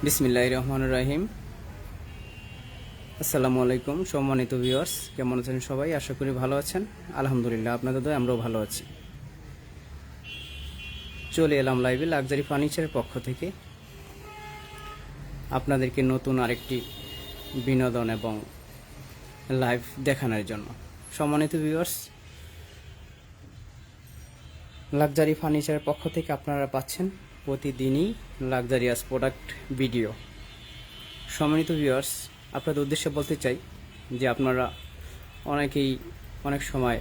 বিসমিল্লাহিররহমানিররহিম। আসসালামু আলাইকুম সম্মানিত ভিউয়ার্স, কেমন আছেন সবাই? আশা করি ভালো আছেন। আলহামদুলিল্লাহ, আপনাদের দয়ায় আমরাও ভালো আছি। চলে এলাম লাইভে লাক্সারি ফার্নিচারের পক্ষ থেকে আপনাদেরকে নতুন আরেকটি বিনোদন এবং লাইভ দেখানোর জন্য। সম্মানিত ভিউয়ার্স, লাক্সারি ফার্নিচারের পক্ষ থেকে আপনারা পাচ্ছেন প্রতিদিনই লাক্সারিয়াস প্রোডাক্ট ভিডিও। সম্মানিত ভিউয়ার্স, আপনাদের উদ্দেশ্যে বলতে চাই যে আপনারা অনেকেই অনেক সময়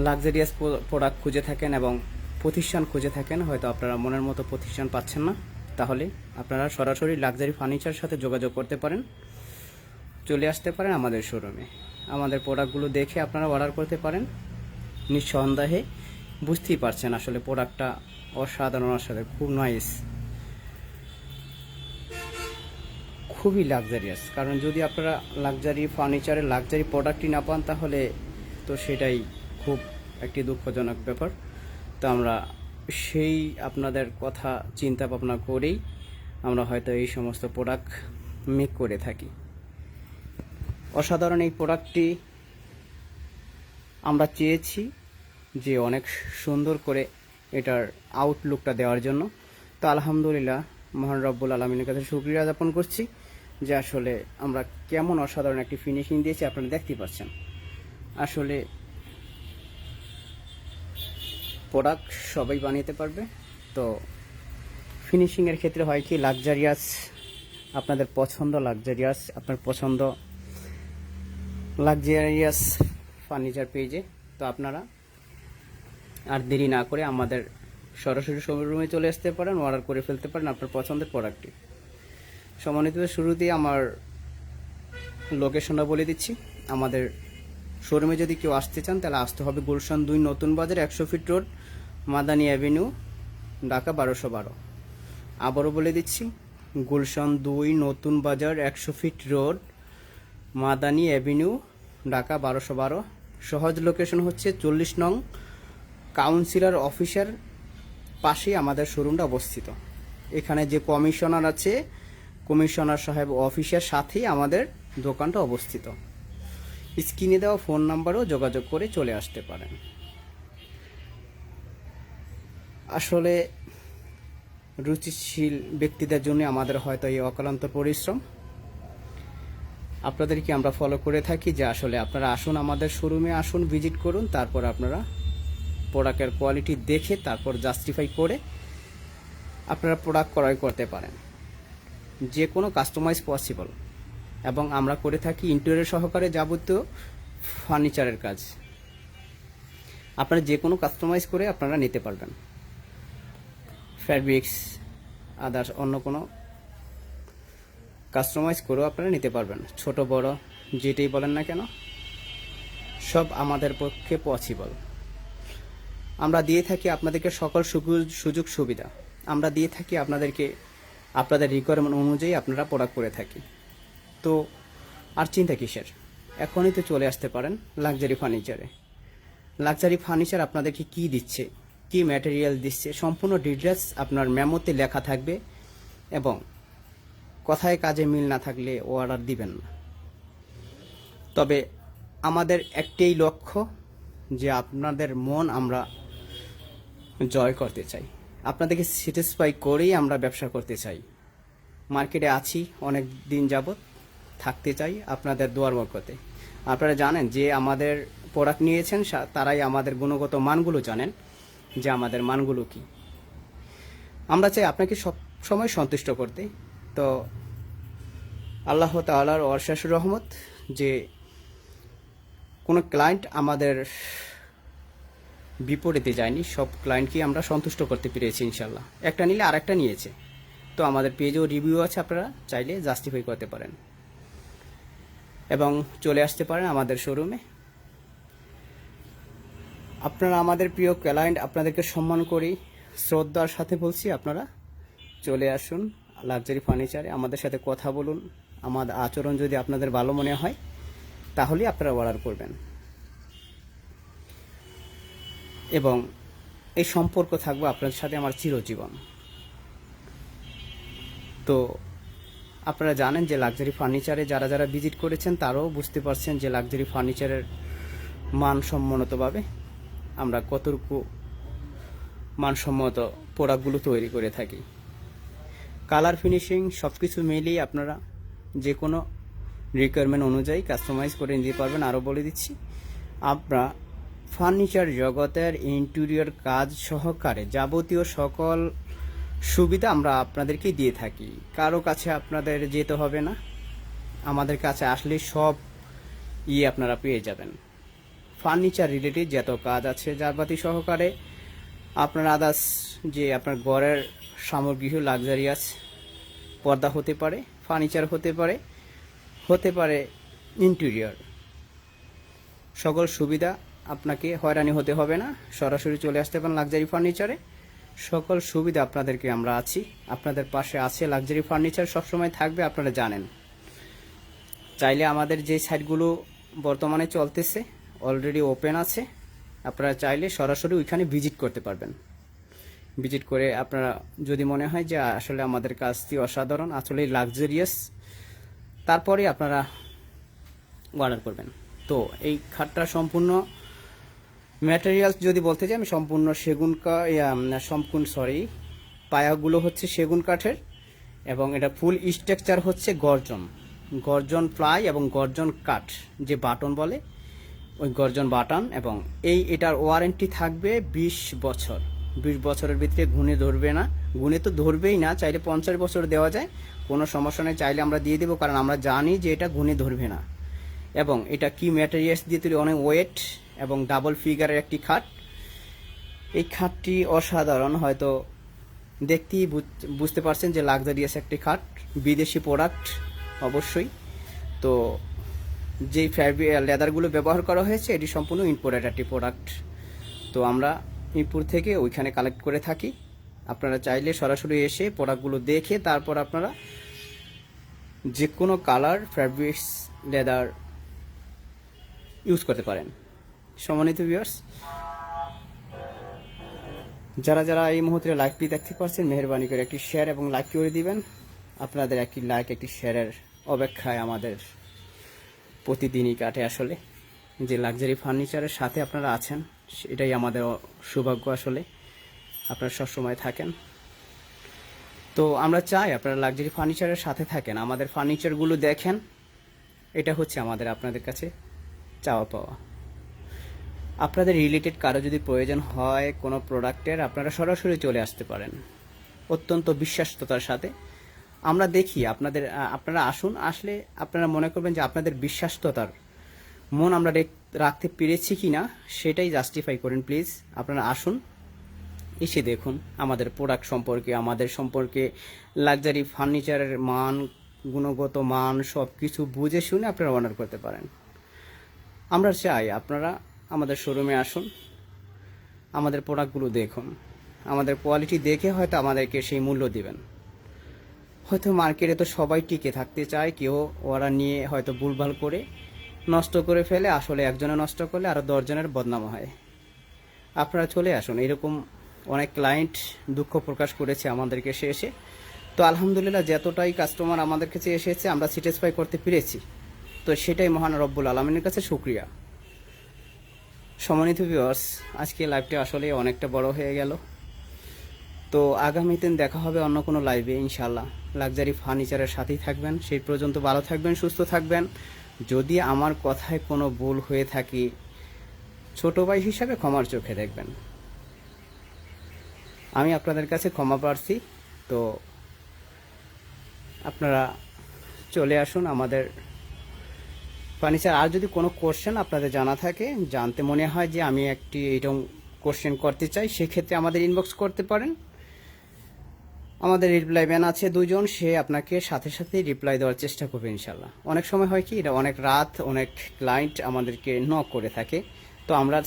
লাক্সারিয়াস প্রোডাক্ট খুঁজে থাকেন এবং প্রতিষ্ঠান খুঁজে থাকেন, হয়তো আপনারা মনের মতো প্রতিষ্ঠান পাচ্ছেন না। তাহলে আপনারা সরাসরি লাক্সারি ফার্নিচারের সাথে যোগাযোগ করতে পারেন, চলে আসতে পারেন আমাদের শোরুমে। আমাদের প্রোডাক্টগুলো দেখে আপনারা অর্ডার করতে পারেন। নিঃসন্দেহে বুঝতেই পারছেন আসলে প্রোডাক্টটা অসাধারণ, খুব নাইস, খুবই লাক্সারিয়াস। কারণ যদি আপনারা লাক্সারি ফার্নিচারের লাক্সারি প্রোডাক্টই না পান তাহলে তো সেটাই খুব একটি দুঃখজনক ব্যাপার। তো আমরা সেই আপনাদের কথা চিন্তা ভাবনা করেই আমরা হয়তো এই সমস্ত প্রোডাক্ট মেক করে থাকি। অসাধারণ এই প্রোডাক্টটি আমরা চেয়েছি যে অনেক সুন্দর করে এটার আউটলুকটা দেওয়ার জন্য। তো আলহামদুলিল্লাহ, মহান রব্বুল আলমিনের কাছে শুকরিয়া জ্ঞাপন করছি যে আসলে আমরা কেমন অসাধারণ একটি ফিনিশিং দিয়েছি, আপনারা দেখতে পাচ্ছেন। আসলে প্রোডাক্ট সবাই বানাতে পারবে। তো ফিনিশিংয়ের ক্ষেত্রে হয় কি, লাক্সারিয়াস আপনাদের পছন্দ, লাক্সারিয়াস আপনার পছন্দ লাক্সারিয়াস ফার্নিচার পেজে। তো আপনারা আর দেরি না করে আমাদের সরাসরি শোরুমে চলে আসতে পারেন, অর্ডার করে ফেলতে পারেন আপনার পছন্দের প্রোডাক্টটি। সম্মানিত, শুরুতেই আমার লোকেশনটা বলে দিচ্ছি। আমাদের শোরুমে যদি কেউ আসতে চান তাহলে আসতে হবে গুলশান 2 নতুন বাজার, 100 fit road, Madani avenue, Dhaka 1212। আবারও বলে দিচ্ছি, গুলশান 2 নতুন বাজার, 100 fit road, Madani avenue, Dhaka 1212। সহজ লোকেশন হচ্ছে 40 নং কাউন্সিলর অফিসের পাশেই আমাদের শোরুমটা অবস্থিত। এখানে যে কমিশনার আছে, কমিশনার সাহেব অফিসের সাথেই আমাদের দোকানটা অবস্থিত। স্ক্রিনে দেওয়া ফোন নাম্বারও যোগাযোগ করে চলে আসতে পারেন। আসলে রুচিশীল ব্যক্তিদের জন্য আমাদের হয়তো এই অক্লান্ত পরিশ্রম। আপনাদেরকে আমরা ফলো করে থাকি যে আসলে আপনারা আসুন, আমাদের শোরুমে আসুন, ভিজিট করুন, তারপর আপনারা প্রোডাক্টের কোয়ালিটি দেখে তারপর জাস্টিফাই করে আপনারা প্রোডাক্ট ক্রয় করতে পারেন। যে কোনো কাস্টমাইজ পসিবল, এবং আমরা করে থাকি ইন্টেরিয়র সহকারে যাবতীয় ফার্নিচারের কাজ। আপনারা যে কোনো কাস্টমাইজ করে আপনারা নিতে পারবেন। ফ্যাব্রিক্স আদার্স অন্য কোনো কাস্টমাইজ করেও আপনারা নিতে পারবেন। ছোট বড় যেটাই বলেন না কেন, সব আমাদের পক্ষে পসিবল। আমরা দিয়ে থাকি আপনাদেরকে সকল সুযোগ সুবিধা। আমরা দিয়ে থাকি আপনাদেরকে আপনাদের রিকোয়ারমেন্ট অনুযায়ী আপনারা প্রোডাক্ট করে থাকি। তো আর চিন্তা কিসের, এখনই তো চলে আসতে পারেন লাক্সারি ফার্নিচারে। লাক্সারি ফার্নিচার আপনাদেরকে কি দিচ্ছে, কি ম্যাটেরিয়াল দিচ্ছে, সম্পূর্ণ ডিটেলস আপনার মেমোতে লেখা থাকবে, এবং কথায় কাজে মিল না থাকলে অর্ডার দিবেন না। তবে আমাদের একটাই লক্ষ্য যে আপনাদের মন আমরা জয় করতে চাই, আপনাদেরকে স্যাটিসফাই করেই আমরা ব্যবসা করতে চাই। মার্কেটে আছি অনেক দিন যাবত, থাকতে চাই আপনাদের দোয়ার বরকতে। আপনারা জানেন যে আমাদের প্রোডাক্ট নিয়েছেন তারাই আমাদের গুণগত মানগুলো জানেন যে আমাদের মানগুলো কি। আমরা চাই আপনাকে সব সময় সন্তুষ্ট করতে। তো আল্লাহ তাআলার অশেষ রহমত যে কোনো ক্লায়েন্ট আমাদের বিপরীতে যায়নি, সব ক্লায়েন্টকে আমরা সন্তুষ্ট করতে পেরেছি ইনশাল্লাহ। একটা নিলে আরেকটা নিয়েছে। তো আমাদের পেজেও রিভিউ আছে, আপনারা চাইলে জাস্টিফাই করতে পারেন এবং চলে আসতে পারেন আমাদের শোরুমে। আপনারা আমাদের প্রিয় ক্লায়েন্ট, আপনাদেরকে সম্মান করি, শ্রদ্ধার সাথে বলছি, আপনারা চলে আসুন লাক্সারি ফার্নিচারে, আমাদের সাথে কথা বলুন। আমাদের আচরণ যদি আপনাদের ভালো মনে হয় তাহলেই আপনারা অর্ডার করবেন, এবং এই সম্পর্ক থাকবে আপনার সাথে আমার চিরজীবন। তো আপনারা জানেন যে লাক্সারি ফার্নিচারে যারা যারা ভিজিট করেছেন তারাও বুঝতে পারছেন যে লাক্সারি ফার্নিচারের মানসম্মতভাবে আমরা কতটুকু মানসম্মত প্রোডাক্টগুলো তৈরি করে থাকি। কালার ফিনিশিং সব কিছু মিলিয়ে আপনারা যে কোনো রিকোয়ারমেন্ট অনুযায়ী কাস্টমাইজ করে নিতে পারবেন। আরও বলে দিচ্ছি, আমরা ফার্নিচার জগতের ইন্টেরিয়র কাজ সহকারে যাবতীয় সকল সুবিধা আমরা আপনাদেরকে দিয়ে থাকি। কারো কাছে আপনাদের যেতে হবে না, আমাদের কাছে আসলে সব আপনারা পেয়ে যাবেন। ফার্নিচার রিলেটেড যত কাজ আছে যাবতীয় সহকারে আপনার আদার্স যে আপনার ঘরের সামগ্রী লাক্সারিয়াস পর্দা হতে পারে, ফার্নিচার হতে পারে ইন্টেরিয়র, সকল সুবিধা আপনাকে হয়রানি হতে হবে না। সরাসরি চলে আসতে পারেন লাক্সারি ফার্নিচারে, সকল সুবিধা আপনাদেরকে আমরা আছি, আপনাদের পাশে আছে। লাক্সারি ফার্নিচার সবসময় থাকবে, আপনারা জানেন। চাইলে আমাদের যে সাইটগুলো বর্তমানে চলতেছে অলরেডি ওপেন আছে, আপনারা চাইলে সরাসরি ওইখানে ভিজিট করতে পারবেন। ভিজিট করে আপনারা যদি মনে হয় যে আসলে আমাদের কাজটি অসাধারণ, আসলে লাক্সারিয়াস, তারপরে আপনারা অর্ডার করবেন। তো এই খাটটা সম্পূর্ণ ম্যাটেরিয়ালস যদি বলতে চাই, আমি সম্পূর্ণ পায়াগুলো হচ্ছে সেগুন কাঠের, এবং এটা ফুল স্ট্রাকচার হচ্ছে গর্জন প্লাই এবং গর্জন কাঠ যে বাটন বলে, ওই গর্জন বাটন। এবং এটার ওয়ারেন্টি থাকবে 20 বছর। 20 বছরের ভিতরে গুণে ধরবে না, গুণে তো ধরবেই না, চাইলে 50 বছর দেওয়া যায়, কোনো সমস্যা নেই, চাইলে আমরা দিয়ে দেবো, কারণ আমরা জানি যে এটা গুণে ধরবে না। এবং এটা কি ম্যাটেরিয়ালস দিয়ে তৈরি, অনেক ওয়েট এবং ডাবল ফিগারের একটি খাট। এই খাটটি অসাধারণ, হয়তো দেখতেই বুঝতে পারছেন যে লাক্সারিয়াস একটি খাট, বিদেশি প্রোডাক্ট অবশ্যই। তো যেই লেদারগুলো ব্যবহার করা হয়েছে এটি সম্পূর্ণ ইম্পোর্টেড একটি প্রোডাক্ট। তো আমরা মিরপুর থেকে ওইখানে কালেক্ট করে থাকি। আপনারা চাইলে সরাসরি এসে প্রোডাক্টগুলো দেখে তারপর আপনারা যে কোনো কালার ফ্যাব্রিক্স লেদার ইউজ করতে পারেন। সম্মানিত ভিউয়ার্স, যারা যারা এই মুহূর্তে লাইভটি দেখতে পাচ্ছেন, মেহেরবানি করে একটি শেয়ার এবং লাইক করে দিবেন। আপনাদের একটি লাইক একটি শেয়ারের অপেক্ষায় আমাদের প্রতিদিনই কাটে। আসলে যে লাক্সারি ফার্নিচারের সাথে আপনারা আছেন এটাই আমাদের সৌভাগ্য। আসলে আপনারা সবসময় থাকেন, তো আমরা চাই আপনারা লাক্সারি ফার্নিচারের সাথে থাকেন, আমাদের ফার্নিচারগুলো দেখেন। এটা হচ্ছে আমাদের আপনাদের কাছে চাওয়া পাওয়া। আপনাদের রিলেটেড কারো যদি প্রয়োজন হয় কোনো প্রোডাক্টের, আপনারা সরাসরি চলে আসতে পারেন অত্যন্ত বিশ্বাসতার সাথে। আমরা দেখি আপনারা আসুন, আসলে আপনারা মনে করবেন যে আপনাদের বিশ্বাসতার মন আমরা রাখতে পেরেছি কি না সেটাই জাস্টিফাই করেন। প্লিজ আপনারা আসুন, এসে দেখুন আমাদের প্রোডাক্ট সম্পর্কে, আমাদের সম্পর্কে, লাক্সারি ফার্নিচারের মান, গুণগত মান সব কিছু বুঝে শুনে আপনারা অর্ডার করতে পারেন। আমরা চাই আপনারা আমাদের শোরুমে আসুন, আমাদের প্রোডাক্টগুলো দেখুন, আমাদের কোয়ালিটি দেখে হয়তো আমাদেরকে সেই মূল্য দিবেন। হয়তো মার্কেটে তো সবাই টিকে থাকতে চায়, কেউ ওরা নিয়ে হয়তো ভুলভাল করে নষ্ট করে ফেলে, আসলে একজনে নষ্ট করলে আরও 10 জনের বদনাম হয়। আপনারা চলে আসুন, এরকম অনেক ক্লায়েন্ট দুঃখ প্রকাশ করেছে আমাদেরকে এসে। তো আলহামদুলিল্লাহ যতটাই কাস্টমার আমাদের কাছে এসেছে আমরা স্যাটিসফাই করতে পেরেছি, তো সেটাই মহান রব্বুল আলামিনের কাছে শুকরিয়া। সম্মানিত ভিউয়ার্স, আজকে লাইভটি আসলে অনেকটা বড় হয়ে গেল। তো আগামীতে দেখা হবে অন্য কোনো লাইভে ইনশাআল্লাহ। লাক্সারি ফার্নিচারের সাথেই থাকবেন, সেই পর্যন্ত ভালো থাকবেন, সুস্থ থাকবেন। যদি আমার কথায় কোনো ভুল হয়ে থাকে ছোট ভাই হিসাবে ক্ষমার চোখে দেখবেন, আমি আপনাদের কাছে ক্ষমা প্রার্থী। তো আপনারা চলে আসুন আমাদের ফার্নিচার। আর যদি কোনো কোশ্চেন আপনাদের জানা থাকে, জানতে মনে হয় যে আমি এরকম কোশ্চেন করতে চাই, সেক্ষেত্রে আমাদের ইনবক্স করতে পারেন। আমাদের রিপ্লাই ম্যান আছে 2 জন, সে আপনাকে সাথে সাথে রিপ্লাই দেওয়ার চেষ্টা করবে ইনশাল্লাহ। অনেক সময় হয় কি, এটা অনেক রাত, অনেক ক্লায়েন্ট আমাদেরকে নক করে থাকে, তো আমরা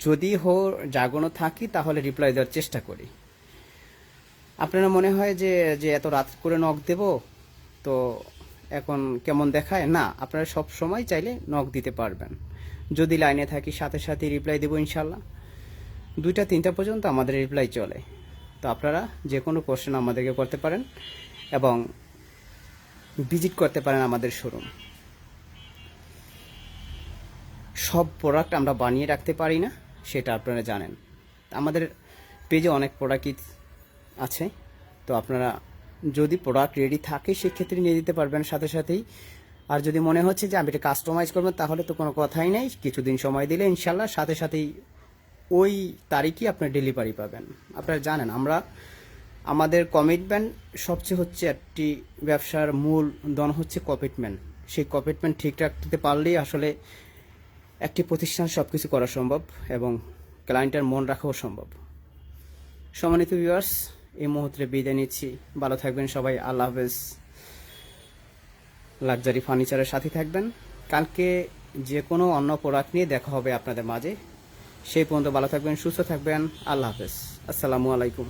যদি জাগানো থাকি তাহলে রিপ্লাই দেওয়ার চেষ্টা করি। আপনারা মনে হয় যে এত রাত করে নক দেব তো এখন কেমন দেখায়, না, আপনারা সব সময় চাইলে নক দিতে পারবেন। যদি লাইনে থাকি সাথে সাথে রিপ্লাই দেবো ইনশাল্লাহ। 2টা 3টা পর্যন্ত আমাদের রিপ্লাই চলে। তো আপনারা যে কোনো কোশ্চেন আমাদেরকে করতে পারেন। এবং ভিজিট করতে পারেন আমাদের শোরুম। সব প্রোডাক্ট আমরা বানিয়ে রাখতে পারি না, সেটা আপনারা জানেন। আমাদের পেজে অনেক প্রোডাক্টই আছে, তো আপনারা যদি প্রোডাক্ট রেডি থাকে সেক্ষেত্রে নিয়ে দিতে পারবেন সাথে সাথেই। আর যদি মনে হচ্ছে যে আমি এটা কাস্টমাইজ করবেন, তাহলে তো কোনো কথাই নেই, কিছুদিন সময় দিলে ইনশাল্লাহ সাথে সাথেই ওই তারিখই আপনার ডেলিভারি পাবেন। আপনারা জানেন আমাদের কমিটমেন্ট সবচেয়ে হচ্ছে, একটি ব্যবসার মূল ধন হচ্ছে কমিটমেন্ট। সেই কমিটমেন্ট ঠিক রাখতে পারলেই আসলে একটি প্রতিষ্ঠান সব কিছু করা সম্ভব এবং ক্লায়েন্টের মন রাখাও সম্ভব। সম্মানিত ভিউয়ার্স, এই মুহূর্তে বিদায় নিচ্ছি। ভালো থাকবেন সবাই, আল্লাহ হাফেজ। লাক্সারি ফার্নিচারের সাথে থাকবেন। কালকে যে কোনো অন্য প্রোডাক্ট নিয়ে দেখা হবে আপনাদের মাঝে। সেই পর্যন্ত ভালো থাকবেন, সুস্থ থাকবেন, আল্লাহ হাফেজ, আসসালামু আলাইকুম।